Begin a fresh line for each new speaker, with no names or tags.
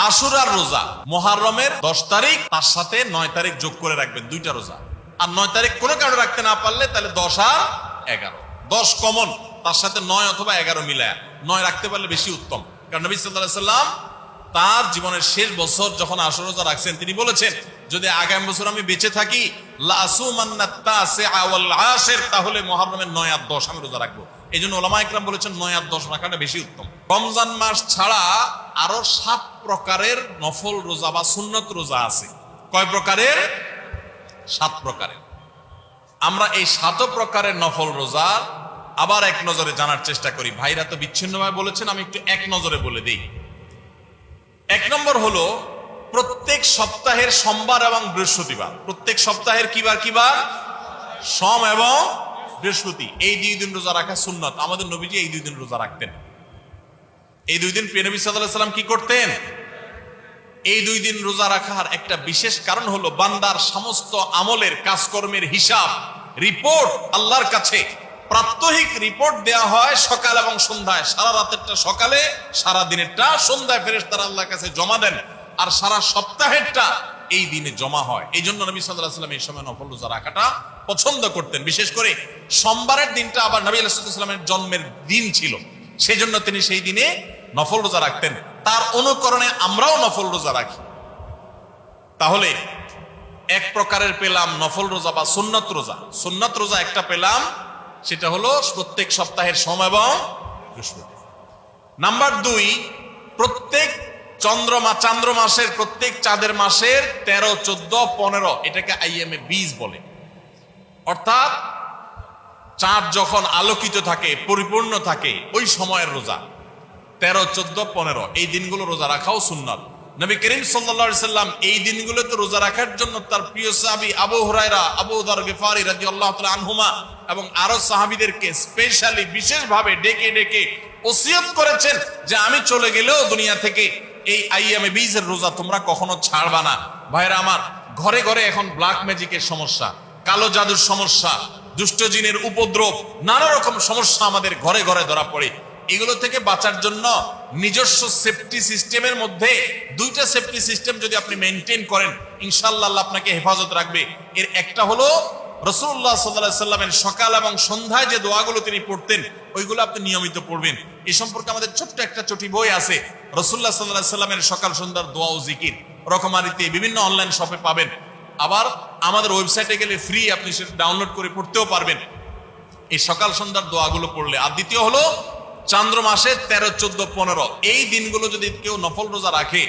আশুরার রোজা মুহররমের 10 তারিখ, তার সাথে 9 তারিখ যোগ করে রাখবেন, দুইটা রোজা। আর 9 তারিখ কোনো কারণে রাখতে না পারলে তাহলে 10 আর 11, 10 কমন, তার সাথে 9 অথবা 11 মিলায়া 9 রাখতে পারলে বেশি উত্তম। কারণ নবী সাল্লাল্লাহু আলাইহি সাল্লাম তার জীবনের শেষ বছর যখন আশুরা রোজা রাখছেন, তিনি বলেছেন যদি আগামী বছর আমি বেঁচে থাকি লা আসুমান্না তাসিআ ওয়াল আশির, তাহলে মুহররমের 9 আর 10 আমি রোজা রাখবো। এই জন্য ওলামা ইকরাম বলেছেন 9 আর 10 রাখাটা বেশি উত্তম। রমজান মাস ছাড়া আরো 7 প্রকারের নফল রোজা বা সুন্নত রোজা আছে। কয় প্রকারের? 7 প্রকারের। আমরা এই 7 প্রকারের নফল রোজা আবার এক নজরে জানার চেষ্টা করি। ভাইরা তো বিচ্ছিন্নভাবে বলেছেন, আমি একটু এক নজরে বলে দিই। 1 নম্বর হলো প্রত্যেক সপ্তাহের সোমবার এবং বৃহস্পতিবার। প্রত্যেক সপ্তাহের কিবার কিবার? সোম এবং বৃহস্পতি। এই 2 দিন রোজা রাখা সুন্নত। আমাদের নবীজি এই 2 দিন রোজা রাখতেন। এই 2 দিন প্রিয় নবী সাল্লাল্লাহু আলাইহি সাল্লাম কি করতেন? এই 2 দিন রোজা রাখার একটা বিশেষ কারণ হলো বান্দার সমস্ত আমলের কাজকর্মের হিসাব রিপোর্ট আল্লাহর কাছে প্রাত্যহিক রিপোর্ট দেয়া হয় সকাল এবং সন্ধ্যায়। সারা রাতেরটা সকালে, সারা দিনেরটা সন্ধ্যায় ফেরেশতারা আল্লাহর কাছে জমা দেন, আর সারা সপ্তাহেরটা এই দিনে জমা হয়। এই জন্য নবী সাল্লাল্লাহু আলাইহি ওয়াসাল্লাম এই সময় নফল রোজা রাখাটা পছন্দ করতেন। বিশেষ করে সোমবারের দিনটা আবার নবী সাল্লাল্লাহু আলাইহি ওয়াসাল্লামের জন্মের দিন ছিল, সেই জন্য তিনি সেই দিনে নফল রোজা রাখতেন। তার অনুকরণে আমরাও নফল রোজা রাখি। তাহলে এক প্রকারের পেলাম নফল রোজা বা সুন্নত রোজা। সুন্নত রোজা একটা পেলাম, সেটা হলো প্রত্যেক সপ্তাহের সোম এবং বৃহস্পতি। নাম্বার 2, প্রত্যেক চান্দ্র মাসের, প্রত্যেক চাঁদের মাসের 13, 14, 15, এটাকে আইএমএ 20 বলে। অর্থাৎ চাঁদ যখন আলোকিত থাকে, পরিপূর্ণ থাকে, ওই সময়ের রোজা 13, 14, 15 এই দিনগুলো রোজা রাখাও সুন্নত। নবী করিম সাল্লাল্লাহু আলাইহি সাল্লাম এই দিনগুলোতে রোজা রাখার জন্য তার প্রিয় সাহাবী আবু হুরায়রা, আবু যর গিফারি রাদিয়াল্লাহু তাআলা আনহুমা এবং আরো সাহাবীদেরকে স্পেশালি বিশেষভাবে ডেকে ডেকে ওসিয়ত করেছেন যে আমি চলে গেলেও দুনিয়া থেকে এই আইয়ামে 20 এর রোজা তোমরা কখনো ছাড়বা না। ভাইরা আমার, ঘরে ঘরে এখন ব্ল্যাক ম্যাজিকের সমস্যা, কালো জাদুর সমস্যা, দুষ্ট জিনের উপদ্রব, নানা রকম সমস্যা আমাদের ঘরে ঘরে ধরা পড়ে। এগুলো থেকে বাঁচার জন্য নিজস্ব সেফটি সিস্টেমের মধ্যে 2টা সেফটি সিস্টেম যদি আপনি মেনটেন করেন, ইনশাআল্লাহ আল্লাহ আপনাকে হেফাজত রাখবে। এর একটা হলো রাসূলুল্লাহ সাল্লাল্লাহু আলাইহি সাল্লামের সকাল এবং সন্ধ্যায় যে দোয়াগুলো তিনি পড়তেন, ওইগুলো আপনি নিয়মিত পড়বেন। এই সম্পর্কে আমাদের ছোট্ট একটা চটি বই আছে, রাসূলুল্লাহ সাল্লাল্লাহু আলাইহি সাল্লামের সকাল সন্ধ্যার দোয়া ও জিকির, রকমারিতে বিভিন্ন অনলাইন শপে পাবেন। আবার আমাদের ওয়েবসাইটে গেলে ফ্রি, আপনি সেটা ডাউনলোড করে পড়তেও পারবেন এই সকাল সন্ধ্যার দোয়াগুলো পড়লে। আর দ্বিতীয় হলো চান্দ্র মাসে 13, 14, 15 এই দিনগুলো যদি কেউ নফল রোজা রাখে,